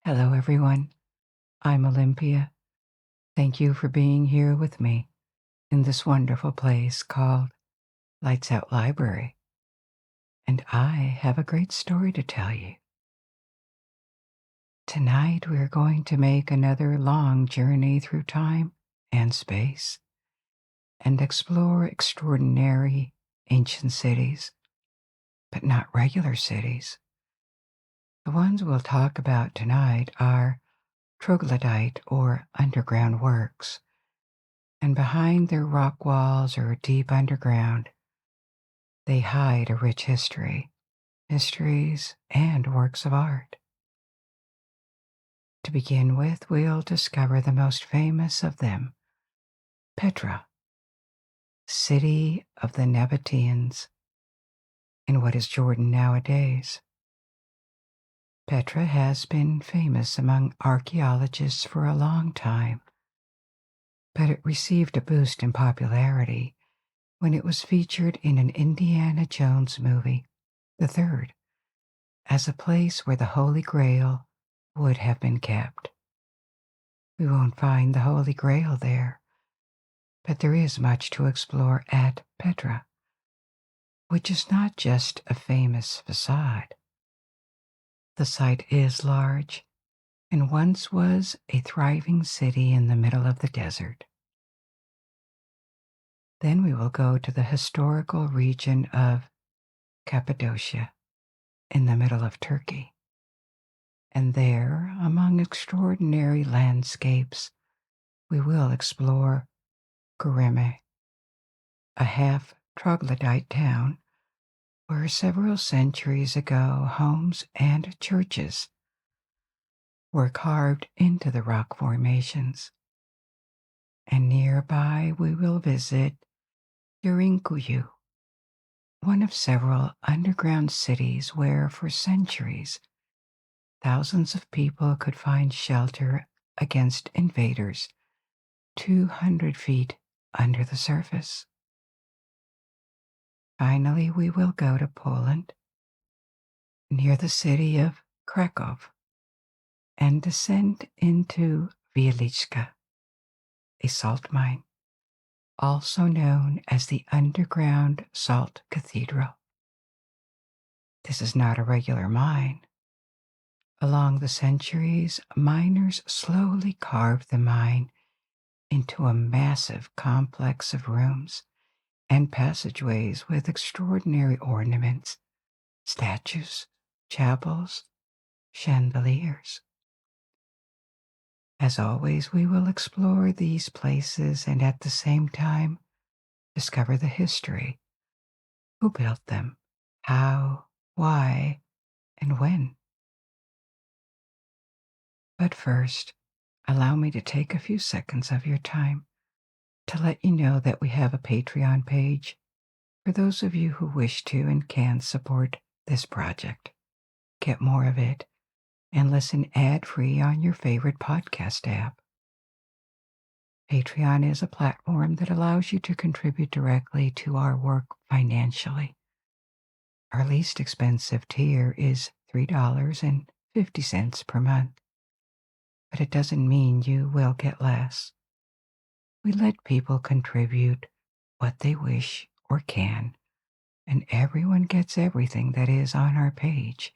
Hello, everyone. I'm Olympia. Thank you for being here with me in this wonderful place called Lights Out Library. And I have a great story to tell you. Tonight, we're going to make another long journey through time and space and explore extraordinary ancient cities, but not regular cities. The ones we'll talk about tonight are troglodyte or underground works, and behind their rock walls or deep underground, they hide a rich history, mysteries, and works of art. To begin with, we'll discover the most famous of them, Petra, city of the Nabataeans, in what is Jordan nowadays. Petra has been famous among archaeologists for a long time, but it received a boost in popularity when it was featured in an Indiana Jones movie, the third, as a place where the Holy Grail would have been kept. We won't find the Holy Grail there, but there is much to explore at Petra, which is not just a famous facade. The site is large and once was a thriving city in the middle of the desert. Then we will go to the historical region of Cappadocia in the middle of Turkey. And there, among extraordinary landscapes, we will explore Göreme, a half troglodyte town where several centuries ago homes and churches were carved into the rock formations. And nearby we will visit Derinkuyu, one of several underground cities where for centuries thousands of people could find shelter against invaders 200 feet under the surface. Finally, we will go to Poland, near the city of Krakow, and descend into Wieliczka, a salt mine, also known as the Underground Salt Cathedral. This is not a regular mine. Along the centuries, miners slowly carved the mine into a massive complex of rooms and passageways with extraordinary ornaments, statues, chapels, chandeliers. As always, we will explore these places and at the same time discover the history. Who built them? How? Why? And when? But first, allow me to take a few seconds of your time to let you know that we have a Patreon page for those of you who wish to and can support this project. Get more of it and listen ad-free on your favorite podcast app. Patreon is a platform that allows you to contribute directly to our work financially. Our least expensive tier is $3.50 per month, but it doesn't mean you will get less. We let people contribute what they wish or can, and everyone gets everything that is on our page,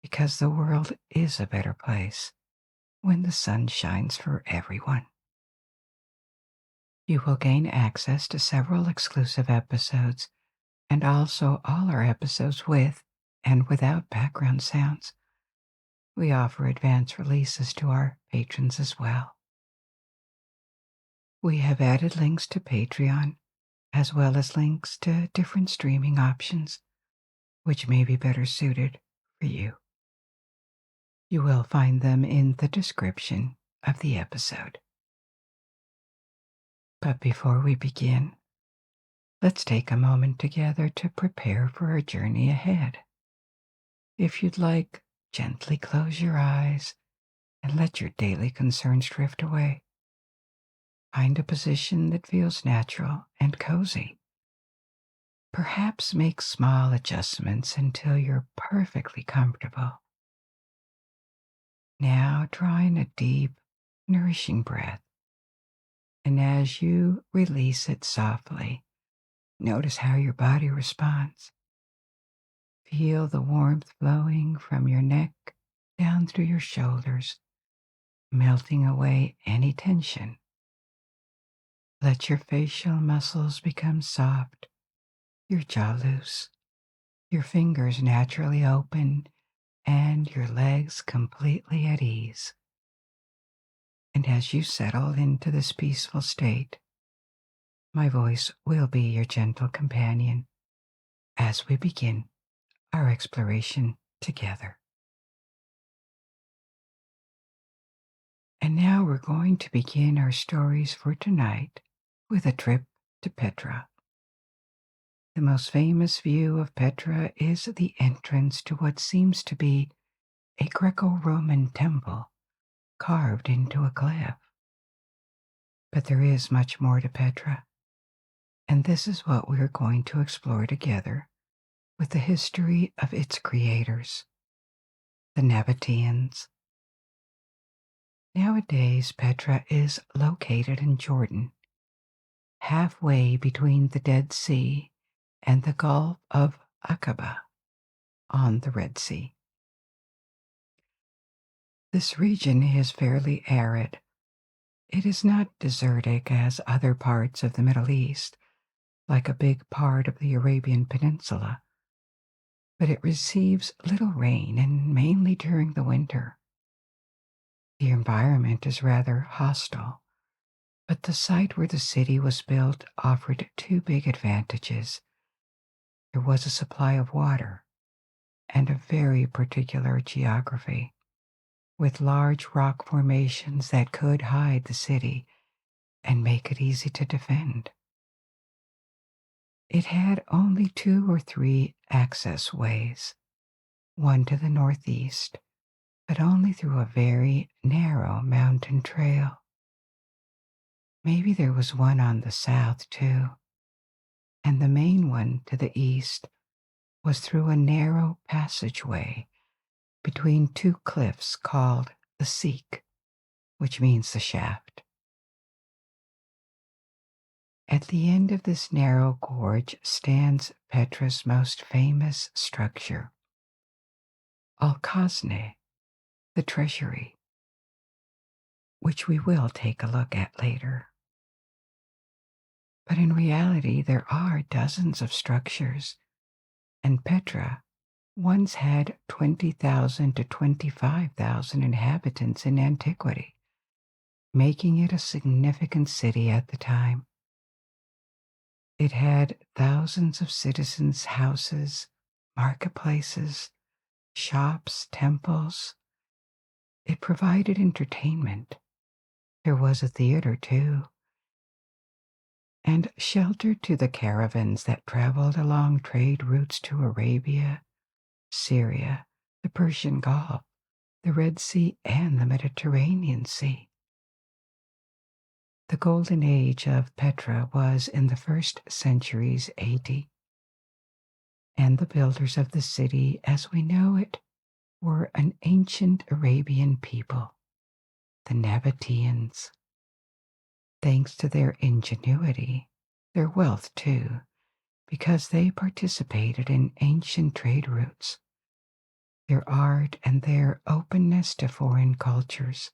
because the world is a better place when the sun shines for everyone. You will gain access to several exclusive episodes and also all our episodes with and without background sounds. We offer advance releases to our patrons as well. We have added links to Patreon, as well as links to different streaming options, which may be better suited for you. You will find them in the description of the episode. But before we begin, let's take a moment together to prepare for our journey ahead. If you'd like, gently close your eyes and let your daily concerns drift away. Find a position that feels natural and cozy. Perhaps make small adjustments until you're perfectly comfortable. Now drawing a deep, nourishing breath, and as you release it softly, notice how your body responds. Feel the warmth flowing from your neck down through your shoulders, melting away any tension. Let your facial muscles become soft, your jaw loose, your fingers naturally open, and your legs completely at ease. And as you settle into this peaceful state, my voice will be your gentle companion as we begin our exploration together. And now we're going to begin our stories for tonight with a trip to Petra. The most famous view of Petra is the entrance to what seems to be a Greco-Roman temple carved into a cliff. But there is much more to Petra, and this is what we're going to explore together with the history of its creators, the Nabataeans. Nowadays, Petra is located in Jordan, halfway between the Dead Sea and the Gulf of Aqaba on the Red Sea. This region is fairly arid. It is not desertic as other parts of the Middle East, like a big part of the Arabian Peninsula, but it receives little rain and mainly during the winter. The environment is rather hostile, but the site where the city was built offered two big advantages. There was a supply of water and a very particular geography, with large rock formations that could hide the city and make it easy to defend. It had only 2 or 3 access ways, one to the northeast, but only through a very narrow mountain trail. Maybe there was one on the south too, and the main one to the east was through a narrow passageway between 2 cliffs called the Seek, which means the shaft. At the end of this narrow gorge stands Petra's most famous structure, Al-Khazne, the treasury, which we will take a look at later. But in reality, there are dozens of structures, and Petra once had 20,000 to 25,000 inhabitants in antiquity, making it a significant city at the time. It had thousands of citizens' houses, marketplaces, shops, temples. It provided entertainment. There was a theater too, and shelter to the caravans that traveled along trade routes to Arabia, Syria, the Persian Gulf, the Red Sea, and the Mediterranean Sea. The golden age of Petra was in the first centuries AD, and the builders of the city as we know it were an ancient Arabian people, the Nabataeans. Thanks to their ingenuity, their wealth too, because they participated in ancient trade routes, their art and their openness to foreign cultures,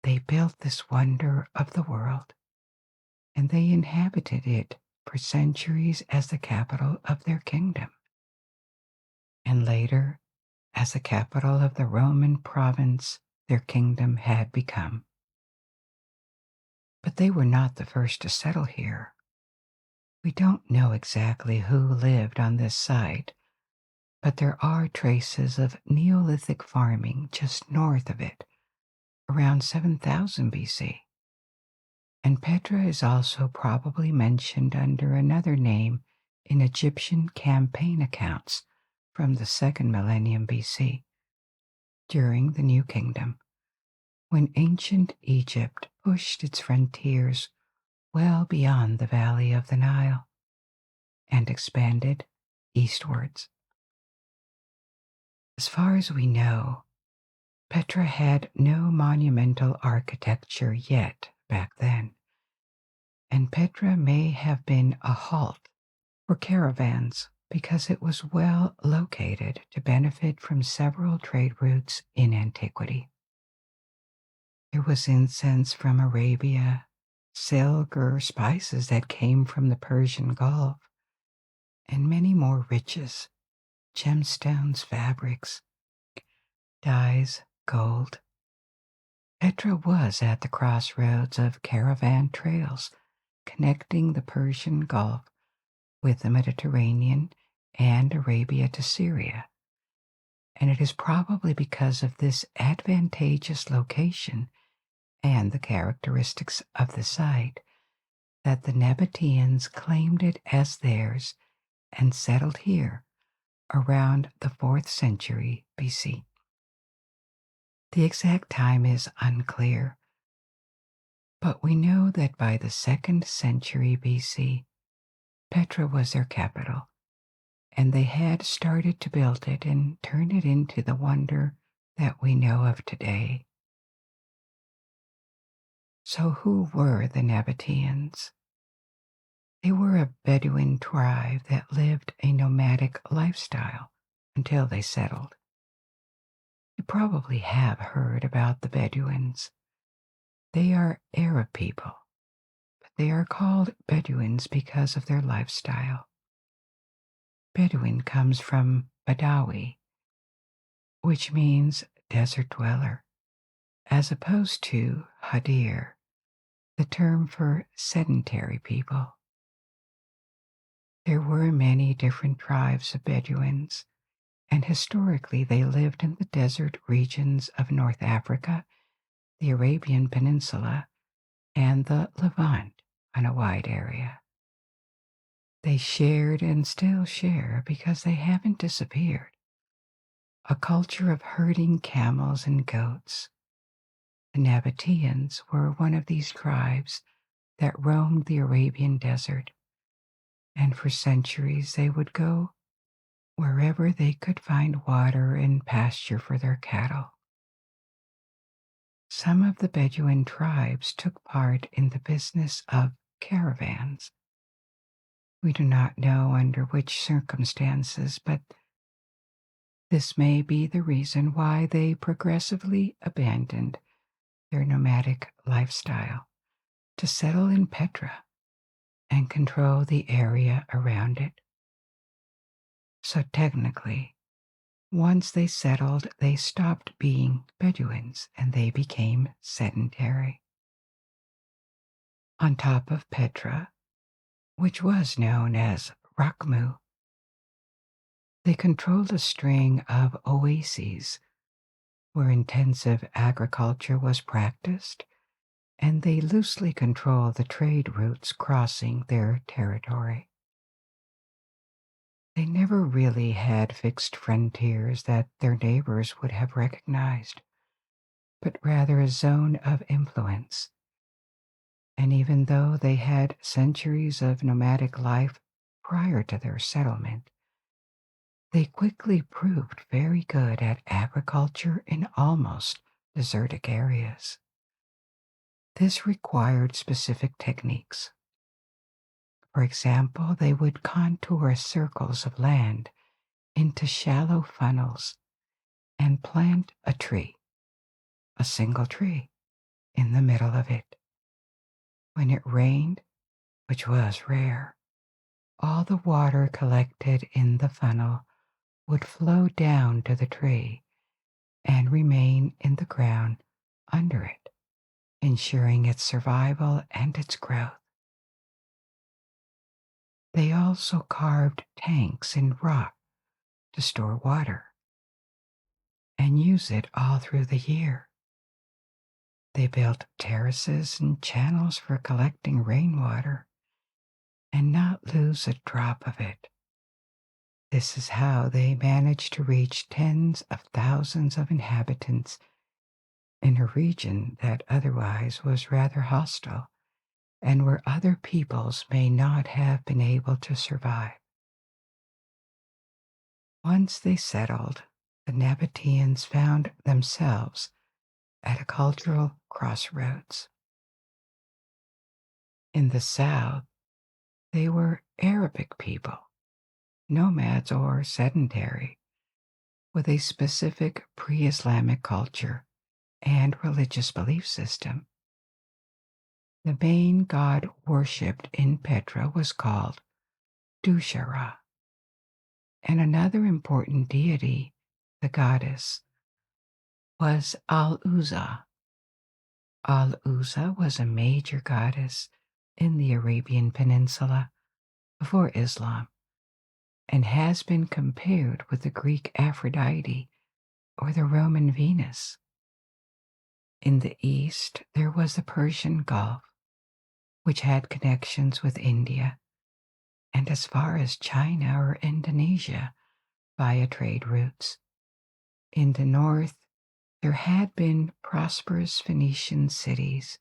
they built this wonder of the world, and they inhabited it for centuries as the capital of their kingdom, and later as the capital of the Roman province their kingdom had become. But they were not the first to settle here. We don't know exactly who lived on this site, but there are traces of Neolithic farming just north of it, around 7000 BC. And Petra is also probably mentioned under another name in Egyptian campaign accounts from the 2nd millennium BC, during the New Kingdom, when ancient Egypt pushed its frontiers well beyond the valley of the Nile and expanded eastwards. As far as we know, Petra had no monumental architecture yet back then, and Petra may have been a halt for caravans because it was well located to benefit from several trade routes in antiquity. There was incense from Arabia, silk or spices that came from the Persian Gulf, and many more riches, gemstones, fabrics, dyes, gold. Petra was at the crossroads of caravan trails connecting the Persian Gulf with the Mediterranean and Arabia to Syria, and it is probably because of this advantageous location and the characteristics of the site that the Nabataeans claimed it as theirs and settled here around the 4th century BC. The exact time is unclear, but we know that by the 2nd century BC, Petra was their capital, and they had started to build it and turn it into the wonder that we know of today. So who were the Nabataeans? They were a Bedouin tribe that lived a nomadic lifestyle until they settled. You probably have heard about the Bedouins. They are Arab people, but they are called Bedouins because of their lifestyle. Bedouin comes from Badawi, which means desert dweller, as opposed to Hadir, the term for sedentary people. There were many different tribes of Bedouins, and historically they lived in the desert regions of North Africa, the Arabian Peninsula, and the Levant on a wide area. They shared and still share, because they haven't disappeared, a culture of herding camels and goats. The Nabataeans were one of these tribes that roamed the Arabian desert, and for centuries they would go wherever they could find water and pasture for their cattle. Some of the Bedouin tribes took part in the business of caravans. We do not know under which circumstances, but this may be the reason why they progressively abandoned their nomadic lifestyle to settle in Petra and control the area around it. So technically, once they settled, they stopped being Bedouins and they became sedentary. On top of Petra, which was known as Rakhmu, they controlled a string of oases where intensive agriculture was practiced, and they loosely controlled the trade routes crossing their territory. They never really had fixed frontiers that their neighbors would have recognized, but rather a zone of influence. And even though they had centuries of nomadic life prior to their settlement, they quickly proved very good at agriculture in almost desertic areas. This required specific techniques. For example, they would contour circles of land into shallow funnels and plant a tree, a single tree, in the middle of it. When it rained, which was rare, all the water collected in the funnel would flow down to the tree and remain in the ground under it, ensuring its survival and its growth. They also carved tanks in rock to store water and use it all through the year. They built terraces and channels for collecting rainwater and not lose a drop of it. This is how they managed to reach tens of thousands of inhabitants in a region that otherwise was rather hostile and where other peoples may not have been able to survive. Once they settled, the Nabataeans found themselves at a cultural crossroads. In the south, they were Arabic people, nomads or sedentary, with a specific pre-Islamic culture and religious belief system. The main god worshipped in Petra was called Dushara, and another important deity, the goddess, was Al-Uzza. Al-Uzza was a major goddess in the Arabian Peninsula before Islam and has been compared with the Greek Aphrodite or the Roman Venus. In the east, there was the Persian Gulf, which had connections with India and as far as China or Indonesia via trade routes. In the north, there had been prosperous Phoenician cities,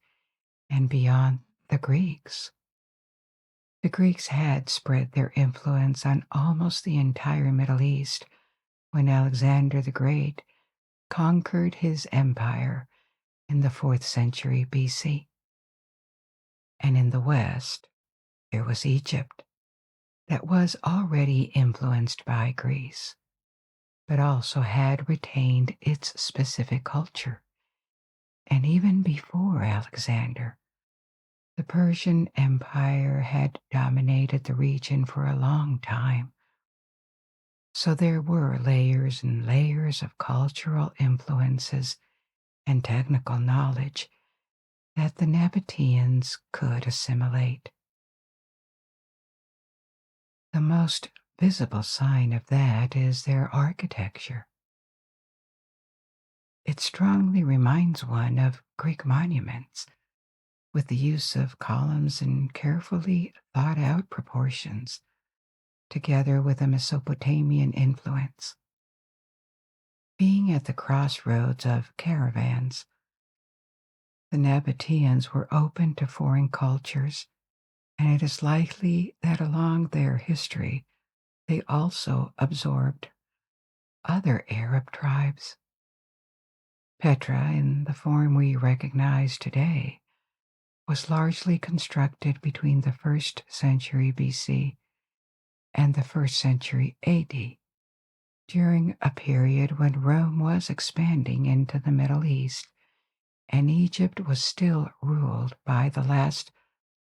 and beyond, the Greeks. The Greeks had spread their influence on almost the entire Middle East when Alexander the Great conquered his empire in the 4th century BC. And in the west, there was Egypt, that was already influenced by Greece, but also had retained its specific culture. And even before Alexander, the Persian Empire had dominated the region for a long time. So there were layers and layers of cultural influences and technical knowledge that the Nabataeans could assimilate. The most visible sign of that is their architecture. It strongly reminds one of Greek monuments, with the use of columns and carefully thought out proportions, together with a Mesopotamian influence. Being at the crossroads of caravans, the Nabataeans were open to foreign cultures, and it is likely that along their history they also absorbed other Arab tribes. Petra, in the form we recognize today, was largely constructed between the 1st century BC and the 1st century AD, during a period when Rome was expanding into the Middle East and Egypt was still ruled by the last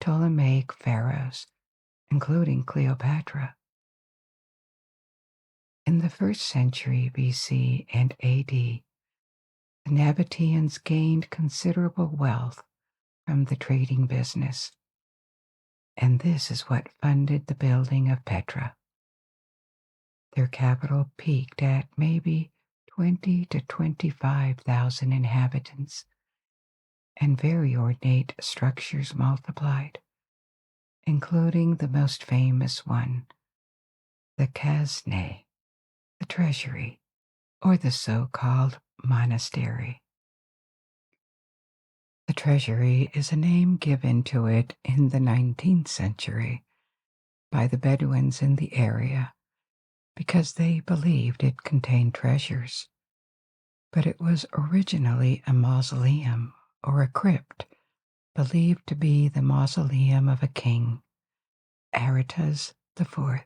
Ptolemaic pharaohs, including Cleopatra. In the 1st century BC and AD, the Nabataeans gained considerable wealth from the trading business, and this is what funded the building of Petra. Their capital peaked at maybe 20 to 25,000 inhabitants, and very ornate structures multiplied, including the most famous one, the Kazne, the treasury, or the so-called monastery. The treasury is a name given to it in the 19th century by the Bedouins in the area because they believed it contained treasures, but it was originally a mausoleum or a crypt believed to be the mausoleum of a king, Aretas IV.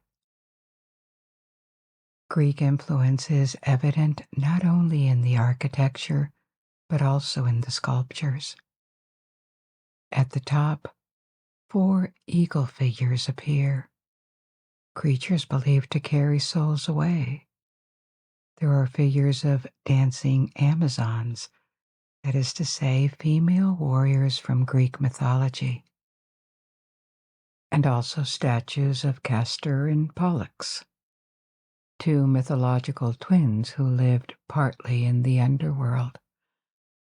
Greek influence is evident not only in the architecture, but also in the sculptures. At the top, 4 eagle figures appear, creatures believed to carry souls away. There are figures of dancing Amazons, that is to say, female warriors from Greek mythology, and also statues of Castor and Pollux, 2 mythological twins who lived partly in the underworld,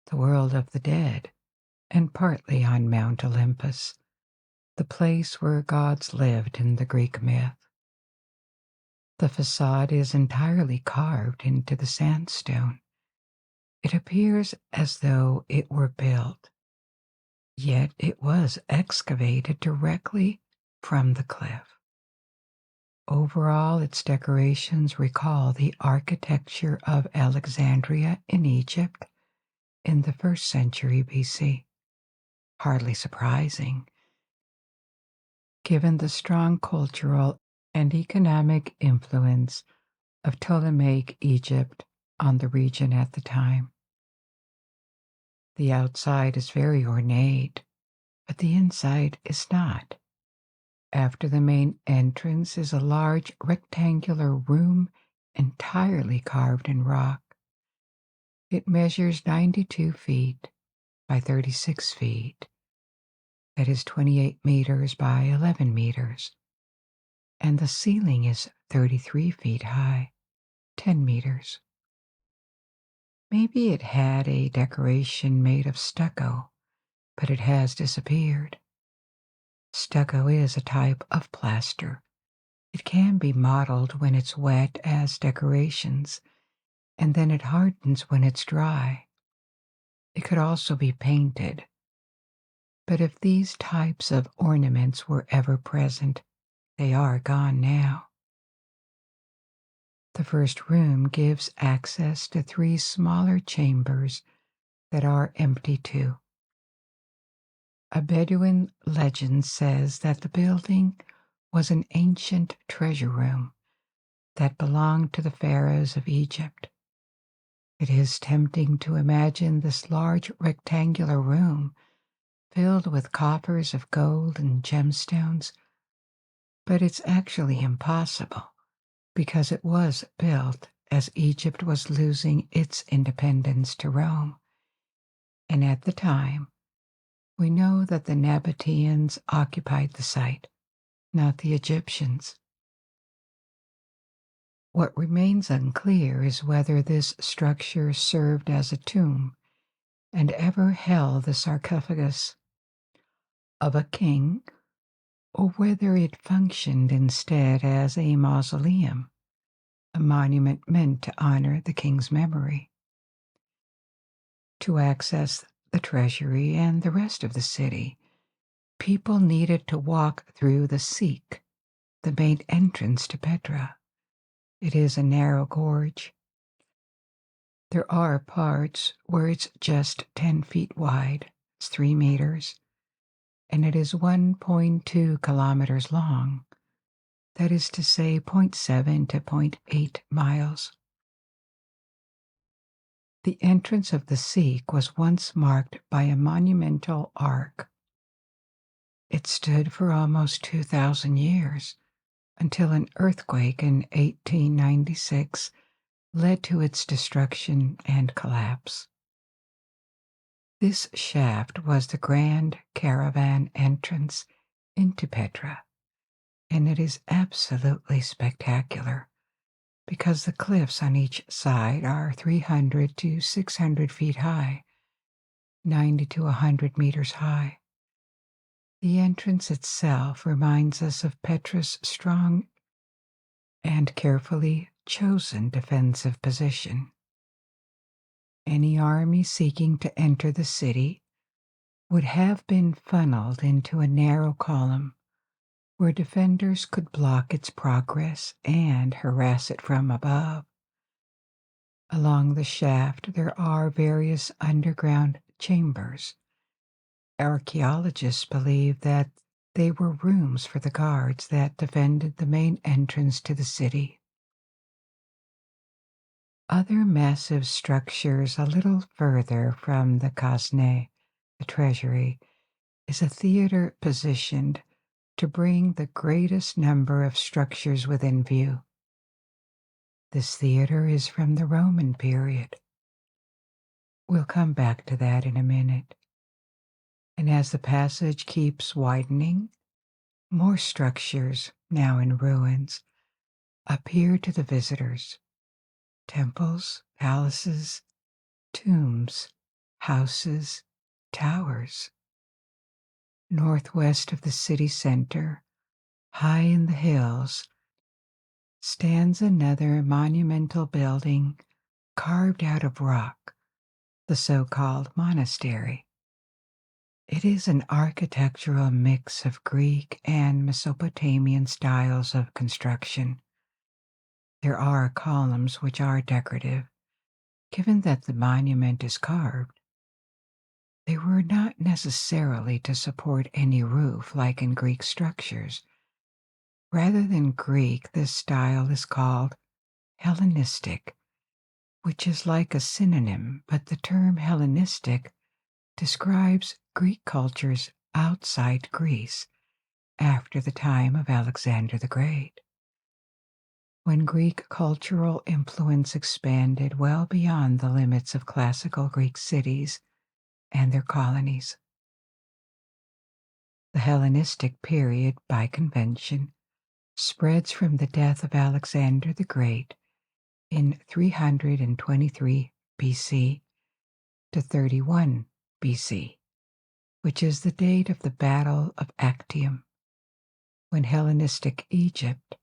the world of the dead, and partly on Mount Olympus, the place where gods lived in the Greek myth. The facade is entirely carved into the sandstone. It appears as though it were built, yet it was excavated directly from the cliff. Overall, its decorations recall the architecture of Alexandria in Egypt in the 1st century BC. Hardly surprising, given the strong cultural and economic influence of Ptolemaic Egypt on the region at the time. The outside is very ornate, but the inside is not. After the main entrance is a large rectangular room entirely carved in rock. It measures 92 feet by 36 feet, that is 28 meters by 11 meters, and the ceiling is 33 feet high, 10 meters. Maybe it had a decoration made of stucco, but it has disappeared. Stucco is a type of plaster. It can be modeled when it's wet as decorations, and then it hardens when it's dry. It could also be painted. But if these types of ornaments were ever present, they are gone now. The first room gives access to 3 smaller chambers that are empty too. A Bedouin legend says that the building was an ancient treasure room that belonged to the pharaohs of Egypt. It is tempting to imagine this large rectangular room filled with coffers of gold and gemstones, but it's actually impossible because it was built as Egypt was losing its independence to Rome. And at the time, we know that the Nabataeans occupied the site, not the Egyptians. What remains unclear is whether this structure served as a tomb and ever held the sarcophagus of a king, or whether it functioned instead as a mausoleum, a monument meant to honor the king's memory. To access the treasury and the rest of the city, people needed to walk through the Sikh, the main entrance to Petra. It is a narrow gorge. There are parts where it's just 10 feet wide, it's 3 meters, and it is 1.2 kilometers long, that is to say 0.7 to 0.8 miles. The entrance of the Sikh was once marked by a monumental arch. It stood for almost 2,000 years, until an earthquake in 1896 led to its destruction and collapse. This shaft was the grand caravan entrance into Petra, and it is absolutely spectacular because the cliffs on each side are 300 to 600 feet high, 90 to 100 meters high. The entrance itself reminds us of Petra's strong and carefully chosen defensive position. Any army seeking to enter the city would have been funneled into a narrow column where defenders could block its progress and harass it from above. Along the shaft there are various underground chambers. Archaeologists believe that they were rooms for the guards that defended the main entrance to the city. Other massive structures a little further from the Khazne, the treasury, is a theater positioned to bring the greatest number of structures within view. This theater is from the Roman period. We'll come back to that in a minute. And as the passage keeps widening, more structures, now in ruins, appear to the visitors. Temples, palaces, tombs, houses, towers. Northwest of the city center, high in the hills, stands another monumental building carved out of rock, the so-called monastery. It is an architectural mix of Greek and Mesopotamian styles of construction. There are columns which are decorative, given that the monument is carved. They were not necessarily to support any roof like in Greek structures. Rather than Greek, this style is called Hellenistic, which is like a synonym, but the term Hellenistic describes Greek cultures outside Greece after the time of Alexander the Great, when Greek cultural influence expanded well beyond the limits of classical Greek cities and their colonies. The Hellenistic period, by convention, spreads from the death of Alexander the Great in 323 BC to 31 BC, which is the date of the Battle of Actium, when Hellenistic Egypt,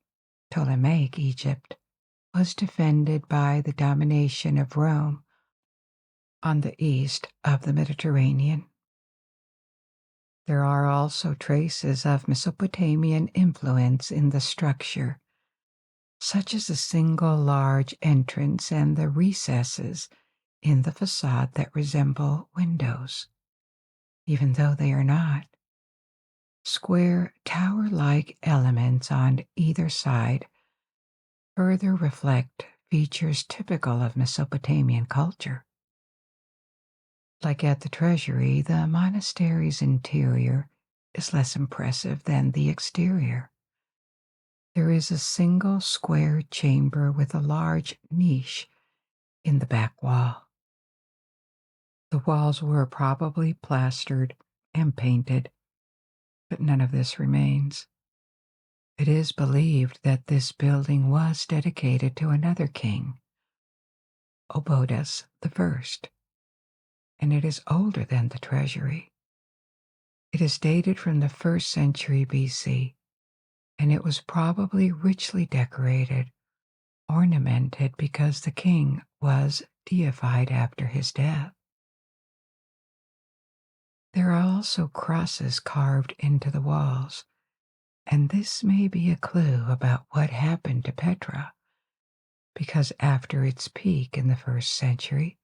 Ptolemaic Egypt, was defended by the domination of Rome on the east of the Mediterranean. There are also traces of Mesopotamian influence in the structure, such as a single large entrance and the recesses in the facade that resemble windows, even though they are not. Square tower-like elements on either side further reflect features typical of Mesopotamian culture. Like at the treasury, the monastery's interior is less impressive than the exterior. There is a single square chamber with a large niche in the back wall. The walls were probably plastered and painted, but none of this remains. It is believed that this building was dedicated to another king, Obodas I, and it is older than the treasury. It is dated from the 1st century BC, and it was probably richly decorated, ornamented because the king was deified after his death. There are also crosses carved into the walls, and this may be a clue about what happened to Petra, because after its peak in the 1st century,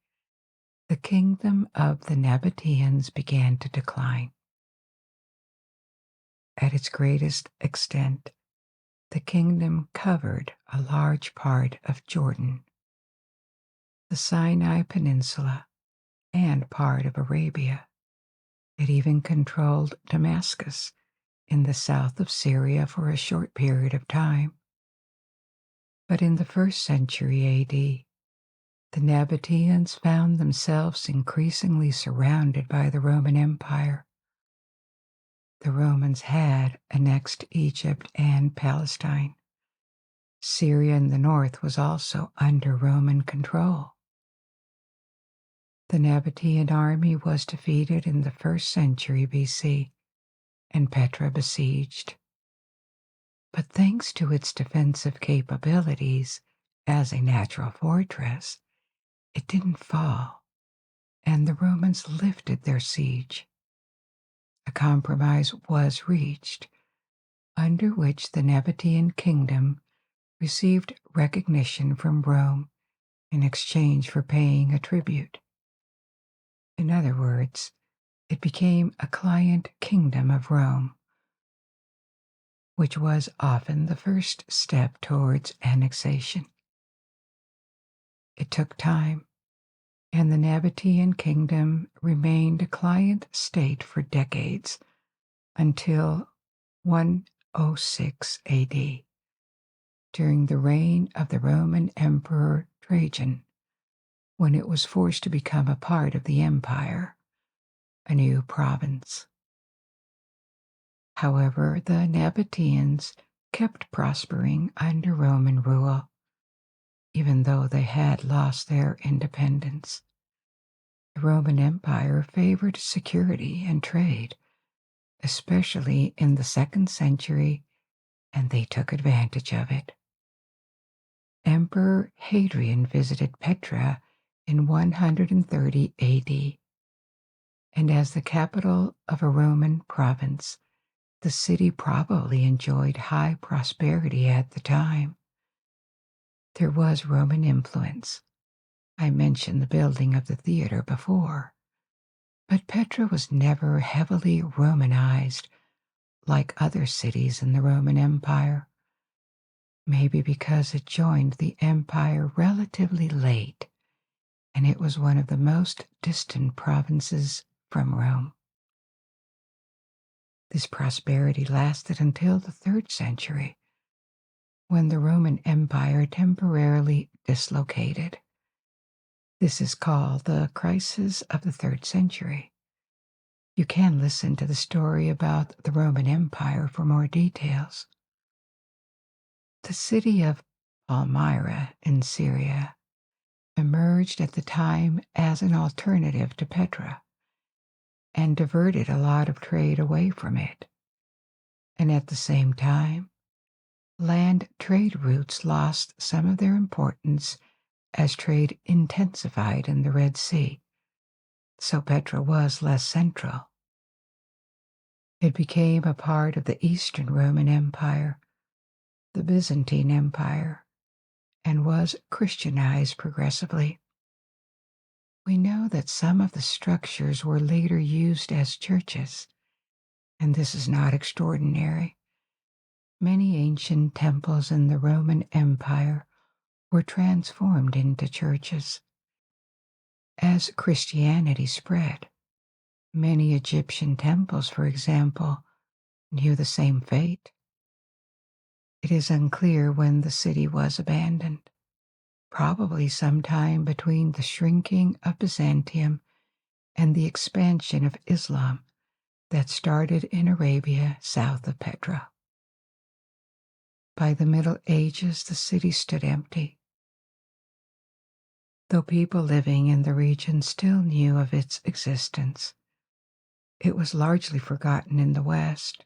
the kingdom of the Nabataeans began to decline. At its greatest extent, the kingdom covered a large part of Jordan, the Sinai Peninsula, and part of Arabia. It even controlled Damascus in the south of Syria for a short period of time. But in the 1st century AD, the Nabataeans found themselves increasingly surrounded by the Roman Empire. The Romans had annexed Egypt and Palestine. Syria in the north was also under Roman control. The Nabataean army was defeated in the 1st century BC, and Petra besieged. But thanks to its defensive capabilities as a natural fortress, it didn't fall, and the Romans lifted their siege. A compromise was reached, under which the Nabataean kingdom received recognition from Rome in exchange for paying a tribute. In other words, it became a client kingdom of Rome, which was often the first step towards annexation. It took time, and the Nabataean kingdom remained a client state for decades until 106 AD, during the reign of the Roman Emperor Trajan, when it was forced to become a part of the empire, a new province. However, the Nabataeans kept prospering under Roman rule, even though they had lost their independence. The Roman Empire favored security and trade, especially in the 2nd century, and they took advantage of it. Emperor Hadrian visited Petra in 130 AD, and as the capital of a Roman province, the city probably enjoyed high prosperity at the time. There was Roman influence. I mentioned the building of the theater before, but Petra was never heavily Romanized like other cities in the Roman Empire, maybe because it joined the empire relatively late and it was one of the most distant provinces from Rome. This prosperity lasted until the 3rd century, when the Roman Empire temporarily dislocated. This is called the crisis of the 3rd century. You can listen to the story about the Roman Empire for more details. The city of Palmyra in Syria emerged at the time as an alternative to Petra and diverted a lot of trade away from it. And at the same time, land trade routes lost some of their importance as trade intensified in the Red Sea, so Petra was less central. It became a part of the Eastern Roman Empire, the Byzantine Empire, and was Christianized progressively. We know that some of the structures were later used as churches, and this is not extraordinary. Many ancient temples in the Roman Empire were transformed into churches. As Christianity spread, many Egyptian temples, for example, knew the same fate. It is unclear when the city was abandoned, probably sometime between the shrinking of Byzantium and the expansion of Islam that started in Arabia south of Petra. By the Middle Ages, the city stood empty, though people living in the region still knew of its existence. It was largely forgotten in the West.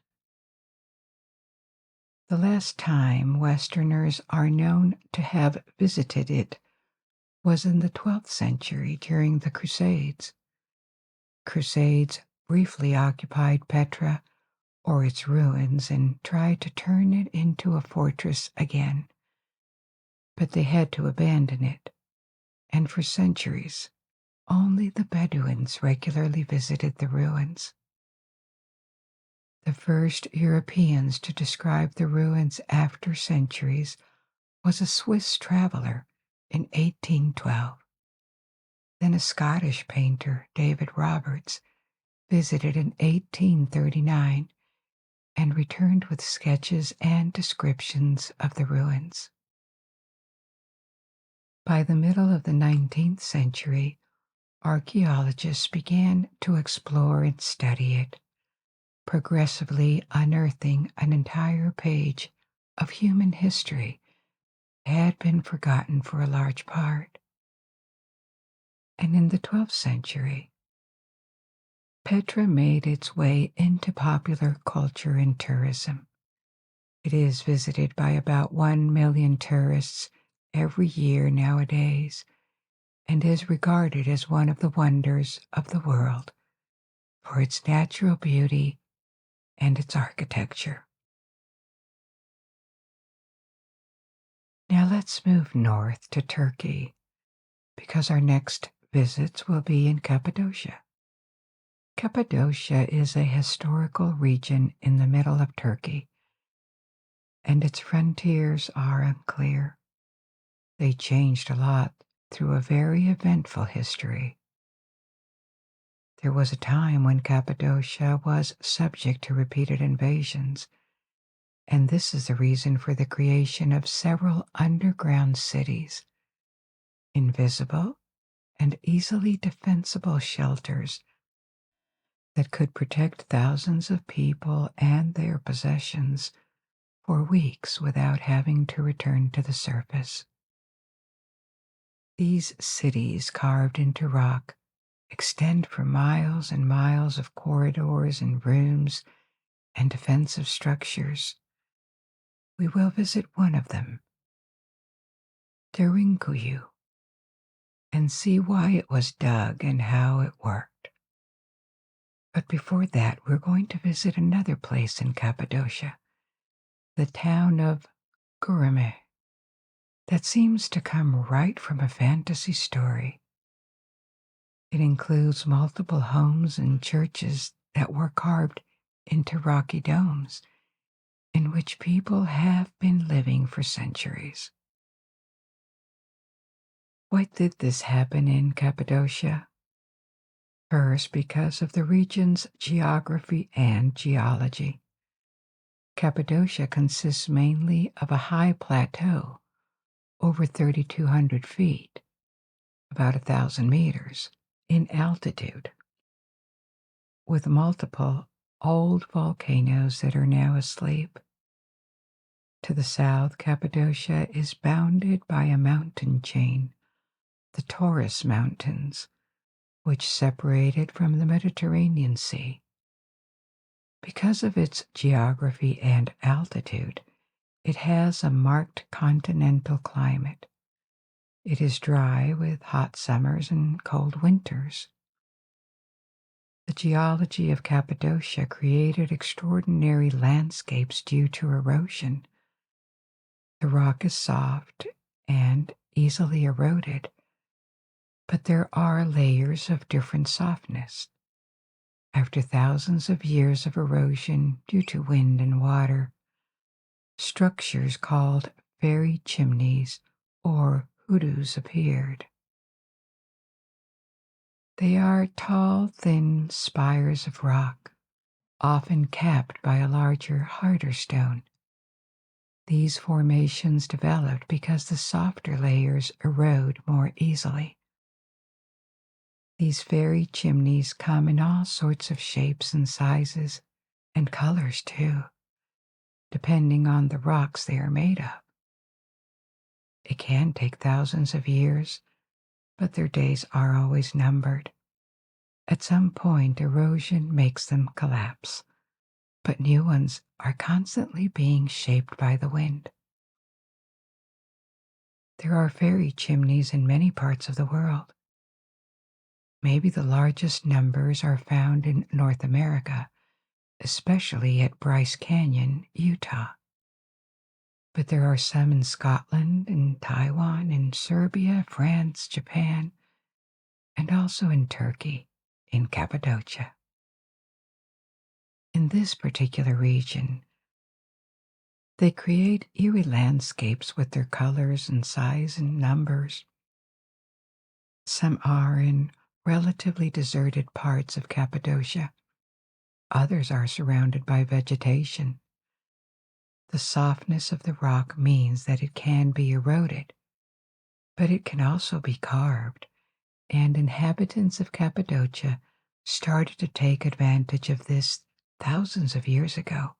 The last time Westerners are known to have visited it was in the 12th century during the Crusades. Crusades briefly occupied Petra or its ruins and tried to turn it into a fortress again. But they had to abandon it, and for centuries, only the Bedouins regularly visited the ruins. The first Europeans to describe the ruins after centuries was a Swiss traveler in 1812. Then a Scottish painter, David Roberts, visited in 1839 and returned with sketches and descriptions of the ruins. By the middle of the 19th century, archaeologists began to explore and study it, progressively unearthing an entire page of human history that had been forgotten for a large part. And in the 12th century, Petra made its way into popular culture and tourism. It is visited by about 1 million tourists every year nowadays and is regarded as one of the wonders of the world for its natural beauty and its architecture. Now let's move north to Turkey, because our next visits will be in Cappadocia. Cappadocia is a historical region in the middle of Turkey, and its frontiers are unclear. They changed a lot through a very eventful history. There was a time when Cappadocia was subject to repeated invasions, and this is the reason for the creation of several underground cities, invisible and easily defensible shelters that could protect thousands of people and their possessions for weeks without having to return to the surface. These cities, carved into rock, extend for miles and miles of corridors and rooms and defensive structures. We will visit one of them, Derinkuyu, and see why it was dug and how it worked. But before that, we're going to visit another place in Cappadocia, the town of Göreme, that seems to come right from a fantasy story. It includes multiple homes and churches that were carved into rocky domes, in which people have been living for centuries. Why did this happen in Cappadocia? First, because of the region's geography and geology. Cappadocia consists mainly of a high plateau, over 3,200 feet, about 1,000 meters, in altitude, with multiple old volcanoes that are now asleep. To the south, Cappadocia is bounded by a mountain chain, the Taurus Mountains, which separate it from the Mediterranean Sea. Because of its geography and altitude, it has a marked continental climate. It is dry with hot summers and cold winters. The geology of Cappadocia created extraordinary landscapes due to erosion. The rock is soft and easily eroded, but there are layers of different softness. After thousands of years of erosion due to wind and water, structures called fairy chimneys or hoodoos appeared. They are tall, thin spires of rock, often capped by a larger, harder stone. These formations developed because the softer layers erode more easily. These fairy chimneys come in all sorts of shapes and sizes, and colors too, depending on the rocks they are made of. It can take thousands of years, but their days are always numbered. At some point, erosion makes them collapse, but new ones are constantly being shaped by the wind. There are fairy chimneys in many parts of the world. Maybe the largest numbers are found in North America, especially at Bryce Canyon, Utah. But there are some in Scotland, in Taiwan, in Serbia, France, Japan, and also in Turkey, in Cappadocia. In this particular region, they create eerie landscapes with their colors and size and numbers. Some are in relatively deserted parts of Cappadocia. Others are surrounded by vegetation. The softness of the rock means that it can be eroded, but it can also be carved, and inhabitants of Cappadocia started to take advantage of this thousands of years ago.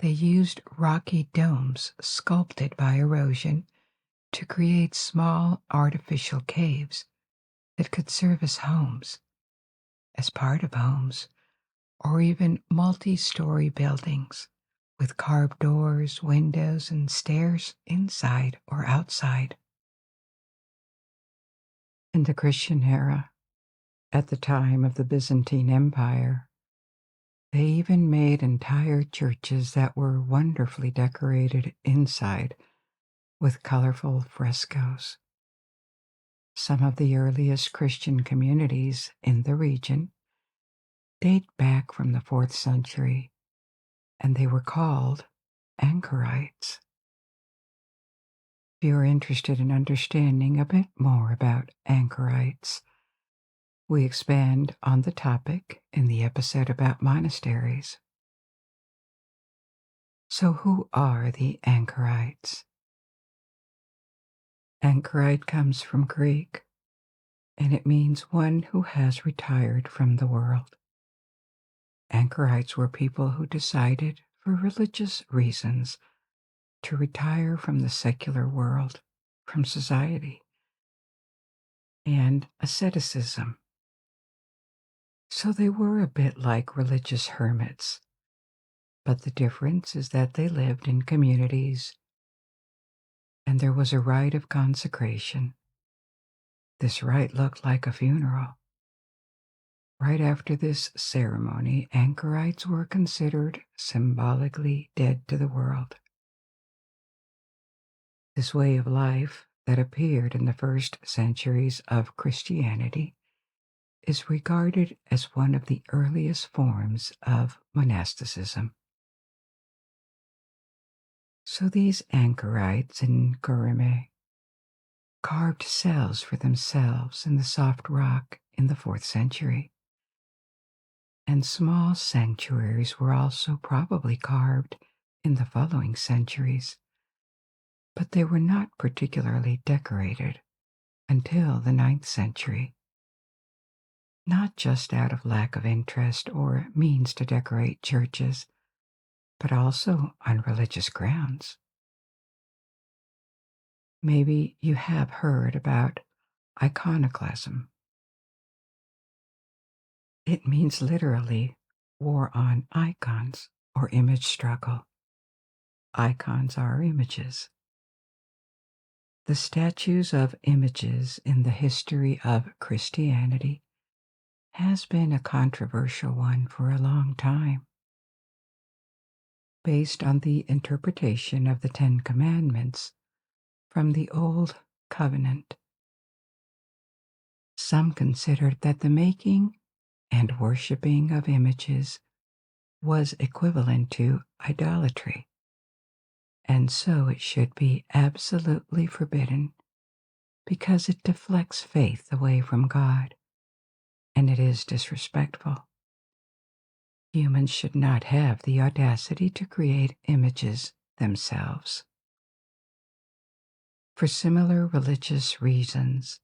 They used rocky domes sculpted by erosion to create small artificial caves that could serve as homes, as part of homes, or even multi-story buildings with carved doors, windows, and stairs inside or outside. In the Christian era, at the time of the Byzantine Empire, they even made entire churches that were wonderfully decorated inside with colorful frescoes. Some of the earliest Christian communities in the region date back from the 4th century, and they were called anchorites. If you're interested in understanding a bit more about anchorites, we expand on the topic in the episode about monasteries. So who are the anchorites? Anchorite comes from Greek, and it means one who has retired from the world. Anchorites were people who decided, for religious reasons, to retire from the secular world, from society, and asceticism. So they were a bit like religious hermits, but the difference is that they lived in communities, and there was a rite of consecration. This rite looked like a funeral. Right after this ceremony, anchorites were considered symbolically dead to the world. This way of life that appeared in the first centuries of Christianity is regarded as one of the earliest forms of monasticism. So these anchorites in Göreme carved cells for themselves in the soft rock in the 4th century, and small sanctuaries were also probably carved in the following centuries, but they were not particularly decorated until the 9th century, not just out of lack of interest or means to decorate churches, but also on religious grounds. Maybe you have heard about iconoclasm. It means literally war on icons or image struggle. Icons are images. The statues of images in the history of Christianity has been a controversial one for a long time. Based on the interpretation of the Ten Commandments from the Old Covenant, some considered that the making and worshipping of images was equivalent to idolatry, and so it should be absolutely forbidden because it deflects faith away from God, and it is disrespectful. Humans should not have the audacity to create images themselves. For similar religious reasons,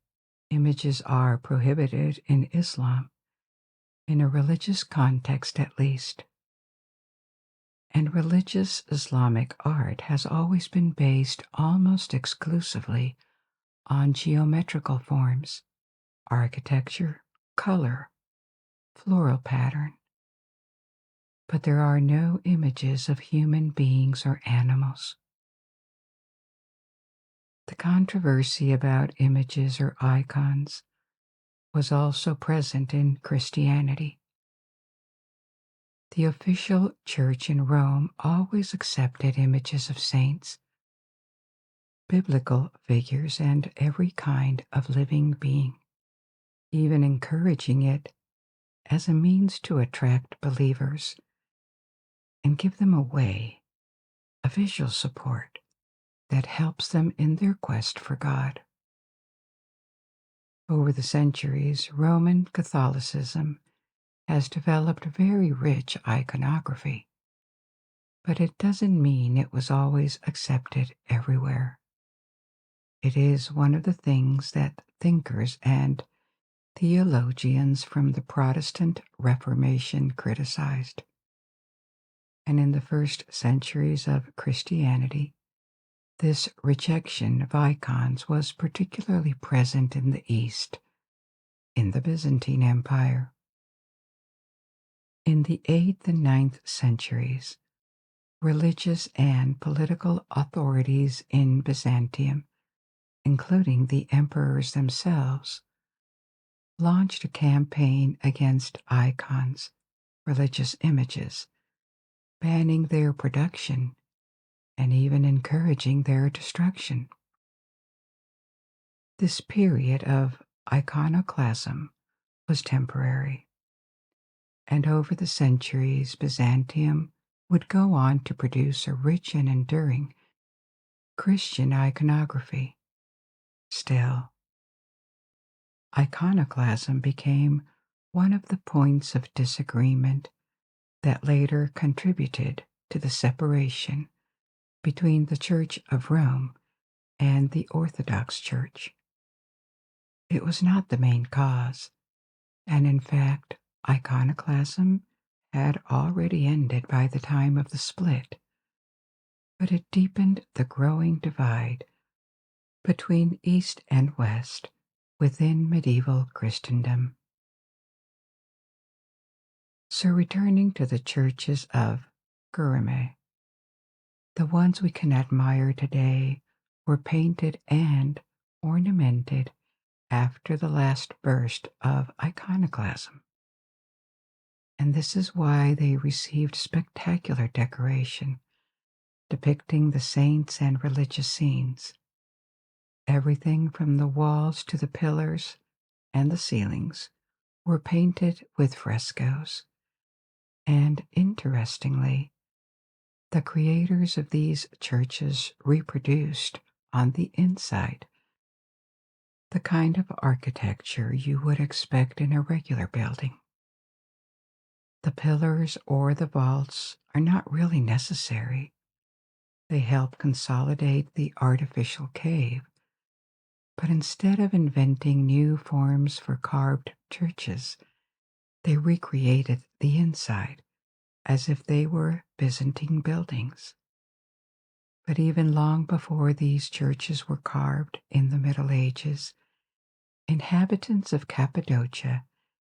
images are prohibited in Islam, in a religious context at least. And religious Islamic art has always been based almost exclusively on geometrical forms, architecture, color, floral pattern. But there are no images of human beings or animals. The controversy about images or icons was also present in Christianity. The official church in Rome always accepted images of saints, biblical figures, and every kind of living being, even encouraging it as a means to attract believers and give them a visual support that helps them in their quest for God. Over the centuries, Roman Catholicism has developed very rich iconography, but it doesn't mean it was always accepted everywhere. It is one of the things that thinkers and theologians from the Protestant Reformation criticized. And in the first centuries of Christianity, this rejection of icons was particularly present in the East, in the Byzantine Empire. In the 8th and 9th centuries, religious and political authorities in Byzantium, including the emperors themselves, launched a campaign against icons, religious images, banning their production and even encouraging their destruction. This period of iconoclasm was temporary, and over the centuries, Byzantium would go on to produce a rich and enduring Christian iconography. Still, iconoclasm became one of the points of disagreement that later contributed to the separation between the Church of Rome and the Orthodox Church. It was not the main cause, and in fact, iconoclasm had already ended by the time of the split, but it deepened the growing divide between East and West within medieval Christendom. So returning to the churches of Göreme, the ones we can admire today were painted and ornamented after the last burst of iconoclasm. and this is why they received spectacular decoration, depicting the saints and religious scenes. Everything from the walls to the pillars and the ceilings were painted with frescoes, and interestingly, the creators of these churches reproduced on the inside the kind of architecture you would expect in a regular building. The pillars or the vaults are not really necessary. They help consolidate the artificial cave. But instead of inventing new forms for carved churches, they recreated the inside as if they were Byzantine buildings. But even long before these churches were carved in the Middle Ages, inhabitants of Cappadocia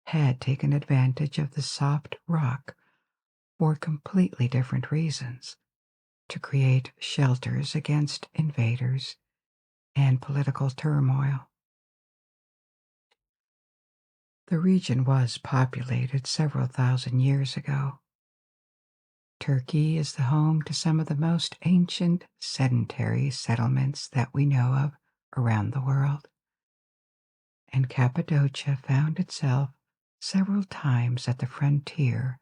had taken advantage of the soft rock for completely different reasons, to create shelters against invaders and political turmoil. The region was populated several thousand years ago. Turkey is the home to some of the most ancient sedentary settlements that we know of around the world, and Cappadocia found itself several times at the frontier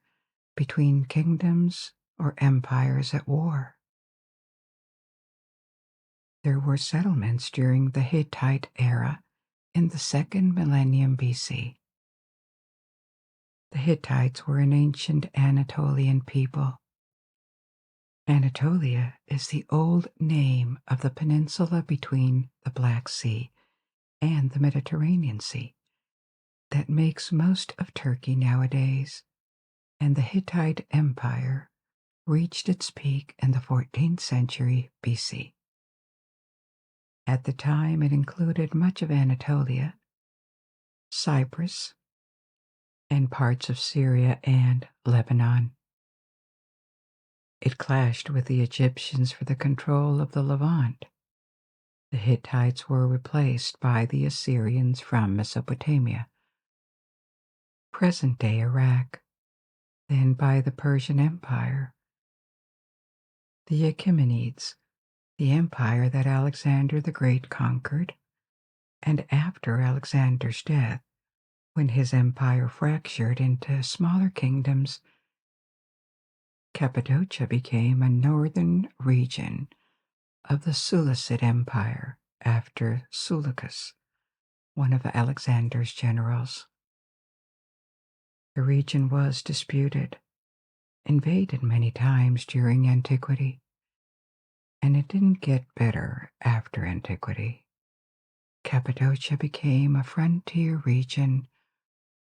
between kingdoms or empires at war. There were settlements during the Hittite era in the 2nd millennium BC. The Hittites were an ancient Anatolian people. Anatolia is the old name of the peninsula between the Black Sea and the Mediterranean Sea that makes most of Turkey nowadays, and the Hittite Empire reached its peak in the 14th century BC. At the time, it included much of Anatolia, Cyprus, and parts of Syria and Lebanon. It clashed with the Egyptians for the control of the Levant. The Hittites were replaced by the Assyrians from Mesopotamia, present-day Iraq, then by the Persian Empire, the Achaemenids, the empire that Alexander the Great conquered, and after Alexander's death, when his empire fractured into smaller kingdoms, Cappadocia became a northern region of the Seleucid Empire after Seleucus, one of Alexander's generals. The region was disputed, invaded many times during antiquity, and it didn't get better after antiquity. Cappadocia became a frontier region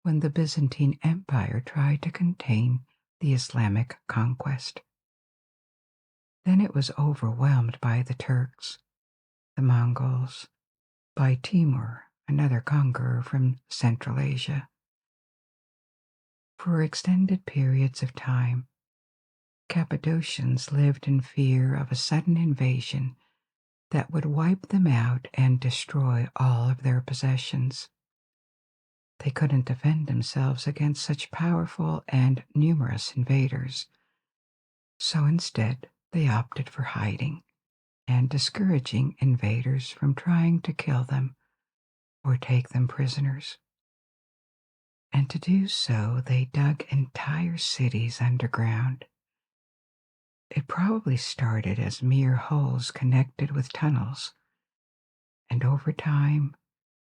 when the Byzantine Empire tried to contain the Islamic conquest. Then it was overwhelmed by the Turks, the Mongols, by Timur, another conqueror from Central Asia. For extended periods of time, Cappadocians lived in fear of a sudden invasion that would wipe them out and destroy all of their possessions. They couldn't defend themselves against such powerful and numerous invaders, so instead they opted for hiding and discouraging invaders from trying to kill them or take them prisoners. And to do so, they dug entire cities underground. It probably started as mere holes connected with tunnels, and over time,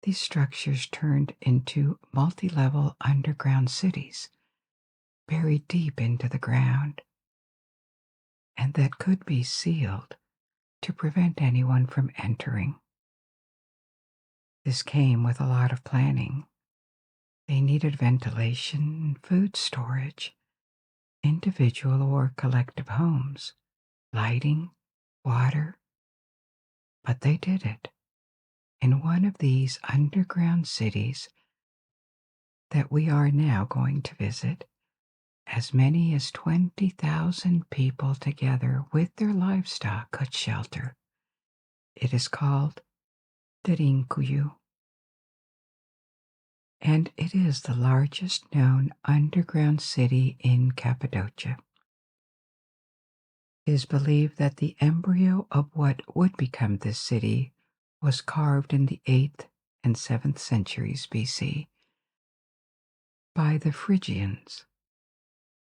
these structures turned into multi-level underground cities, buried deep into the ground, and that could be sealed to prevent anyone from entering. This came with a lot of planning. They needed ventilation, food storage, individual or collective homes, lighting, water, but they did it in one of these underground cities that we are now going to visit. As many as 20,000 people together with their livestock could shelter. It is called Derinkuyu. and it is the largest known underground city in Cappadocia. It is believed that the embryo of what would become this city was carved in the 8th and 7th centuries BC by the Phrygians,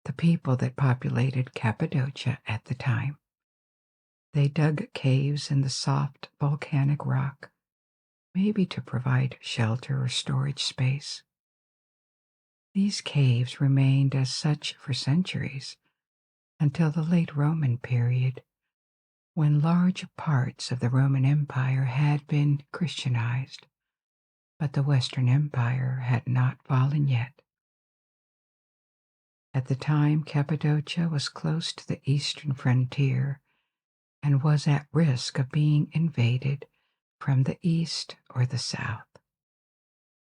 the people that populated Cappadocia at the time. They dug caves in the soft volcanic rock, maybe to provide shelter or storage space. These caves remained as such for centuries, until the late Roman period, when large parts of the Roman Empire had been Christianized, but the Western Empire had not fallen yet. At the time, Cappadocia was close to the eastern frontier and was at risk of being invaded from the east or the south.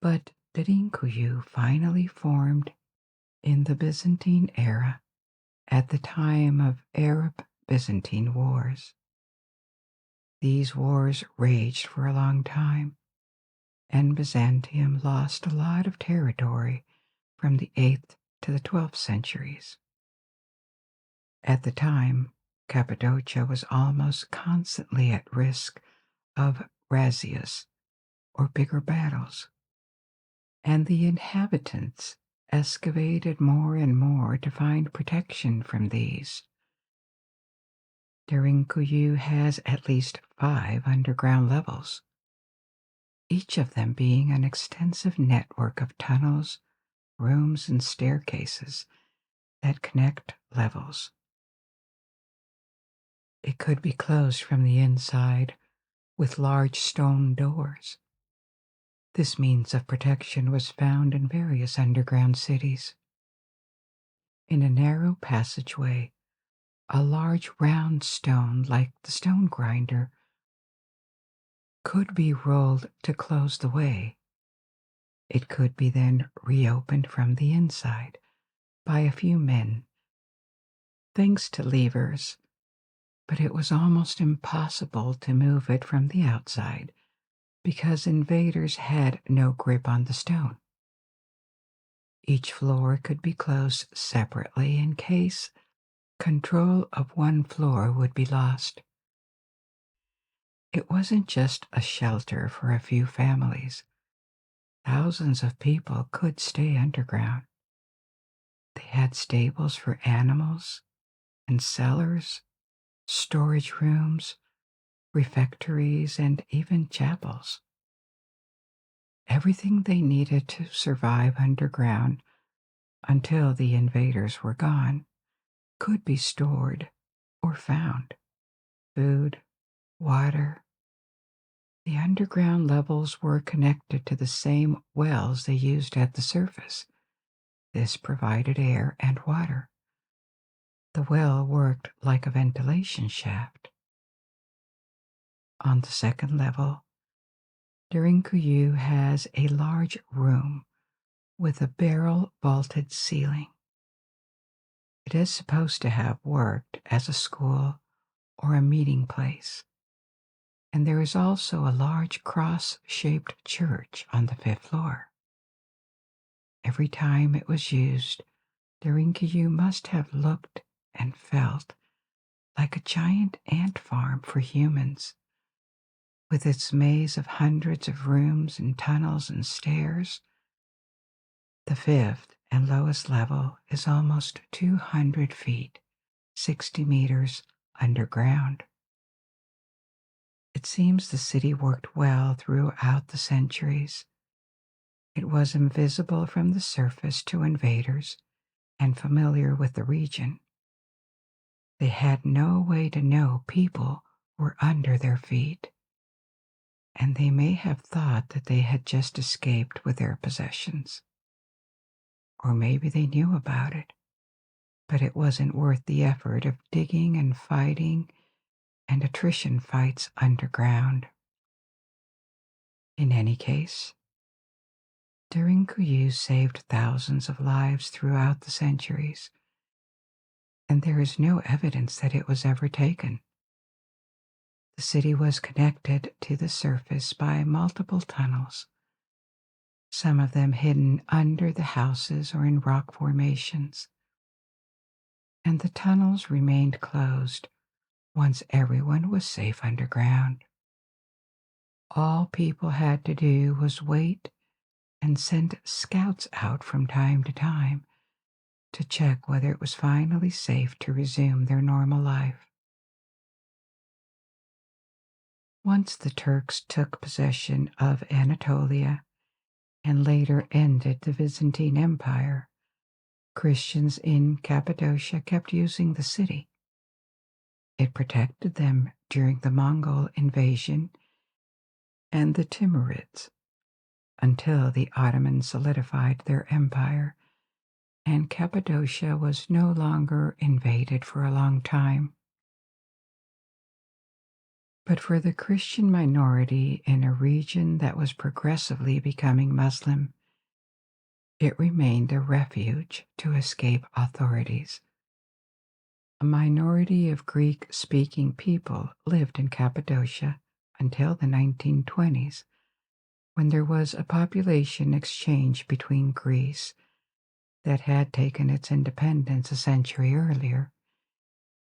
But Derinkuyu finally formed in the Byzantine era at the time of Arab-Byzantine wars. These wars raged for a long time, and Byzantium lost a lot of territory from the 8th to the 12th centuries. At the time, Cappadocia was almost constantly at risk of razzias, or bigger battles, and the inhabitants excavated more and more to find protection from these. Derinkuyu has at least 5 underground levels, each of them being an extensive network of tunnels, rooms, and staircases that connect levels. It could be closed from the inside with large stone doors. This means of protection was found in various underground cities. In a narrow passageway, a large round stone like the stone grinder could be rolled to close the way. It could be then reopened from the inside by a few men, thanks to levers, but it was almost impossible to move it from the outside because invaders had no grip on the stone. Each floor could be closed separately in case control of one floor would be lost. It wasn't just a shelter for a few families. Thousands of people could stay underground. They had stables for animals and cellars, storage rooms, refectories, and even chapels. Everything they needed to survive underground until the invaders were gone could be stored or found. Food, water. The underground levels were connected to the same wells they used at the surface. This provided air and water. The well worked like a ventilation shaft. On the second level, Derinkuyu has a large room with a barrel vaulted ceiling. It is supposed to have worked as a school or a meeting place, and there is also a large cross-shaped church on the 5th floor. Every time it was used, Derinkuyu must have looked and felt like a giant ant farm for humans, with its maze of hundreds of rooms and tunnels and stairs. The 5th and lowest level is almost 200 feet, 60 meters underground. It seems the city worked well throughout the centuries. It was invisible from the surface to invaders and familiar with the region. They had no way to know people were under their feet, and they may have thought that they had just escaped with their possessions. Or maybe they knew about it, but it wasn't worth the effort of digging and fighting and attrition fights underground. In any case, Derinkuyu saved thousands of lives throughout the centuries, and there is no evidence that it was ever taken. The city was connected to the surface by multiple tunnels, some of them hidden under the houses or in rock formations, and the tunnels remained closed once everyone was safe underground. All people had to do was wait and send scouts out from time to time to check whether it was finally safe to resume their normal life. Once the Turks took possession of Anatolia and later ended the Byzantine Empire, Christians in Cappadocia kept using the city. It protected them during the Mongol invasion and the Timurids until the Ottomans solidified their empire and Cappadocia was no longer invaded for a long time. But for the Christian minority in a region that was progressively becoming Muslim, it remained a refuge to escape authorities. A minority of Greek-speaking people lived in Cappadocia until the 1920s, when there was a population exchange between Greece, that had taken its independence a century earlier,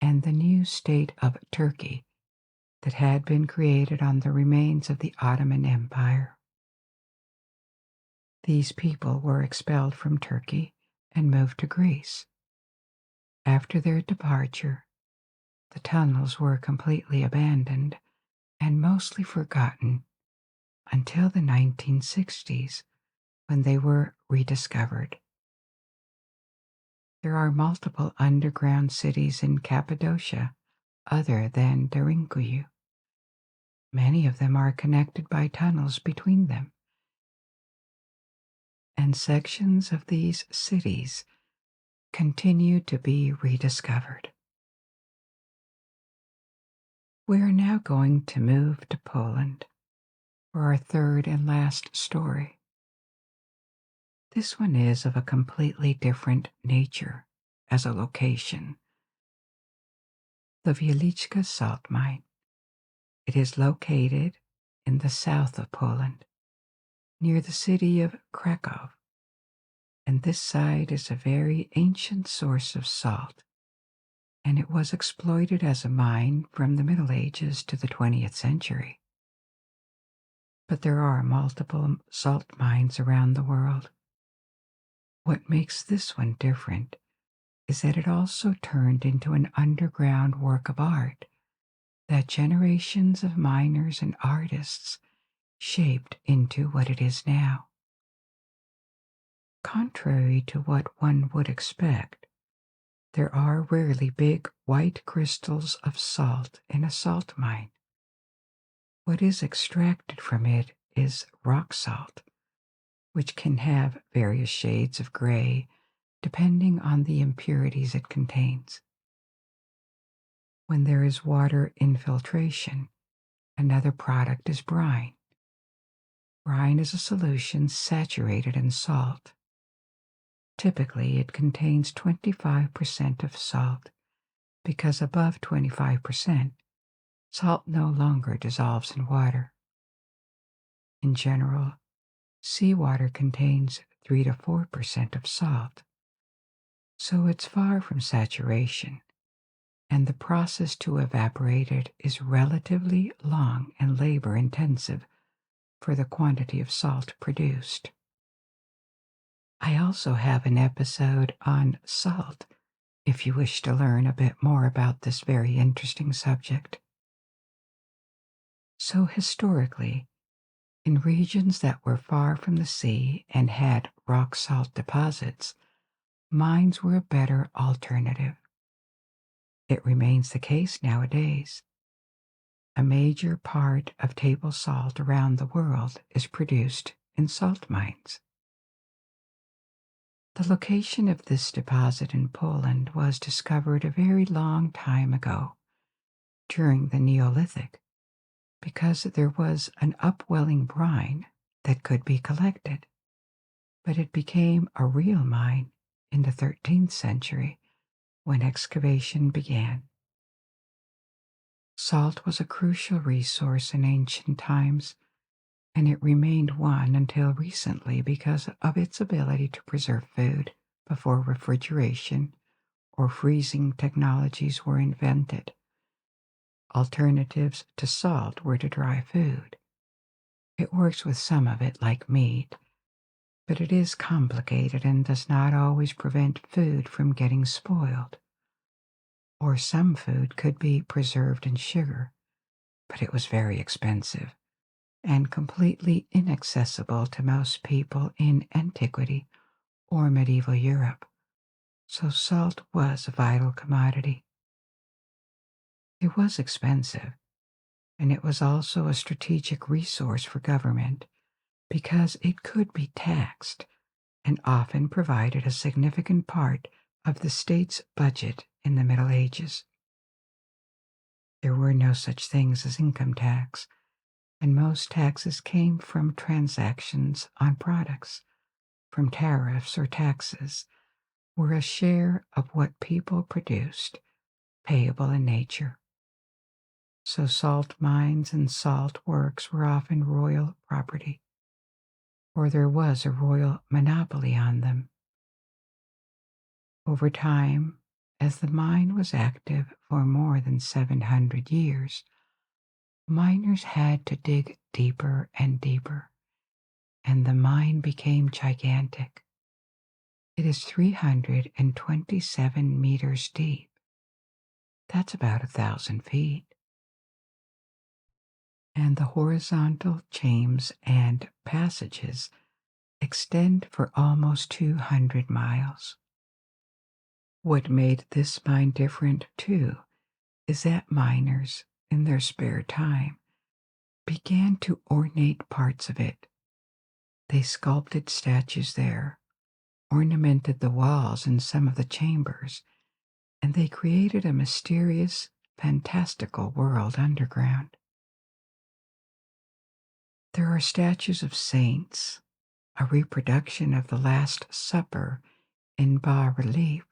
and the new state of Turkey that had been created on the remains of the Ottoman Empire. These people were expelled from Turkey and moved to Greece. After their departure, the tunnels were completely abandoned and mostly forgotten until the 1960s, when they were rediscovered. There are multiple underground cities in Cappadocia other than Derinkuyu. Many of them are connected by tunnels between them, and sections of these cities continue to be rediscovered. We are now going to move to Poland for our third and last story. This one is of a completely different nature as a location. The Wieliczka Salt Mine. It is located in the south of Poland, near the city of Krakow, and this site is a very ancient source of salt, and it was exploited as a mine from the Middle Ages to the 20th century. But there are multiple salt mines around the world. What makes this one different is that it also turned into an underground work of art that generations of miners and artists shaped into what it is now. Contrary to what one would expect, there are rarely big white crystals of salt in a salt mine. What is extracted from it is rock salt, which can have various shades of gray depending on the impurities it contains. When there is water infiltration, another product is brine. Brine is a solution saturated in salt. Typically, it contains 25% of salt because above 25%, salt no longer dissolves in water. In general, seawater contains 3 to 4% of salt, so it's far from saturation, and the process to evaporate it is relatively long and labor-intensive for the quantity of salt produced. I also have an episode on salt if you wish to learn a bit more about this very interesting subject. So historically, in regions that were far from the sea and had rock salt deposits, mines were a better alternative. It remains the case nowadays. A major part of table salt around the world is produced in salt mines. The location of this deposit in Poland was discovered a very long time ago, during the Neolithic, because there was an upwelling brine that could be collected, but it became a real mine in the 13th century when excavation began. Salt was a crucial resource in ancient times, and it remained one until recently because of its ability to preserve food before refrigeration or freezing technologies were invented. Alternatives to salt were to dry food. It works with some of it like meat, but it is complicated and does not always prevent food from getting spoiled. Or some food could be preserved in sugar, but it was very expensive and completely inaccessible to most people in antiquity or medieval Europe, so salt was a vital commodity. It was expensive, and it was also a strategic resource for government because it could be taxed and often provided a significant part of the state's budget in the Middle Ages. There were no such things as income tax, and most taxes came from transactions on products, from tariffs or taxes, were a share of what people produced, payable in nature. So salt mines and salt works were often royal property, or there was a royal monopoly on them. Over time, as the mine was active for more than 700 years, miners had to dig deeper and deeper, and the mine became gigantic. It is 327 meters deep. That's about 1,000 feet. And the horizontal chambers and passages extend for almost 200 miles. What made this mine different, too, is that miners, in their spare time, began to ornate parts of it. They sculpted statues there, ornamented the walls in some of the chambers, and they created a mysterious, fantastical world underground. There are statues of saints, a reproduction of the Last Supper in bas relief,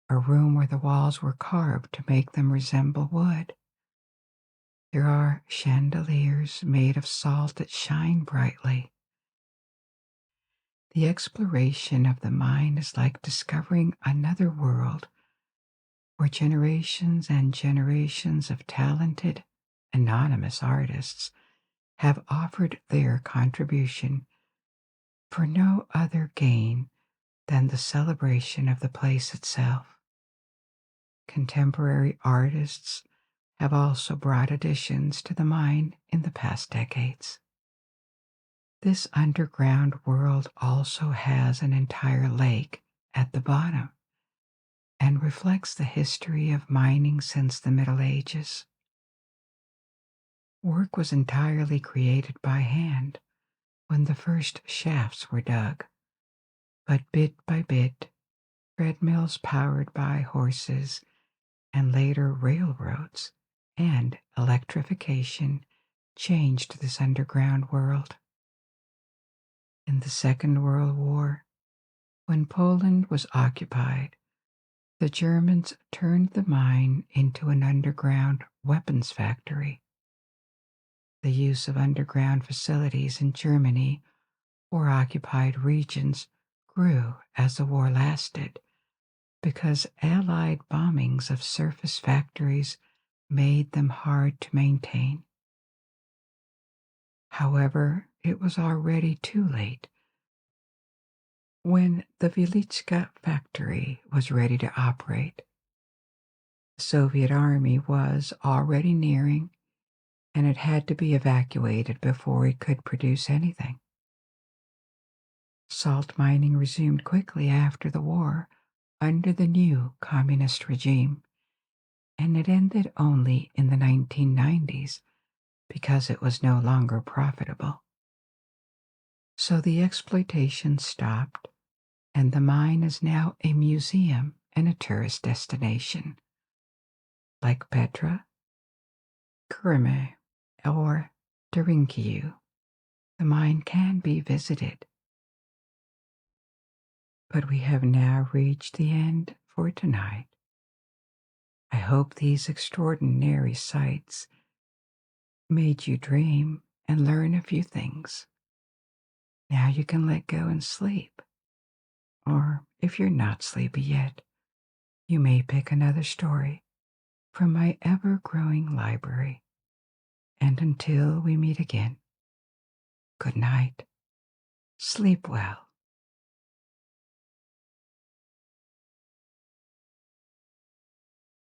a room where the walls were carved to make them resemble wood. There are chandeliers made of salt that shine brightly. The exploration of the mine is like discovering another world where generations and generations of talented, anonymous artists have offered their contribution for no other gain than the celebration of the place itself. Contemporary artists have also brought additions to the mine in the past decades. This underground world also has an entire lake at the bottom and reflects the history of mining since the Middle Ages. Work was entirely created by hand when the first shafts were dug, but bit by bit, treadmills powered by horses and later railroads and electrification changed this underground world. In the Second World War, when Poland was occupied, the Germans turned the mine into an underground weapons factory. The use of underground facilities in Germany or occupied regions grew as the war lasted because Allied bombings of surface factories made them hard to maintain. However, it was already too late. When the Wieliczka factory was ready to operate, the Soviet army was already nearing, and it had to be evacuated before it could produce anything. Salt mining resumed quickly after the war under the new communist regime, and it ended only in the 1990s because it was no longer profitable. So the exploitation stopped, and the mine is now a museum and a tourist destination. Like Petra, Göreme, or Derinkuyu, the mine can be visited. But we have now reached the end for tonight. I hope these extraordinary sights made you dream and learn a few things. Now you can let go and sleep. Or if you're not sleepy yet, you may pick another story from my ever-growing library. And until we meet again, good night, sleep well.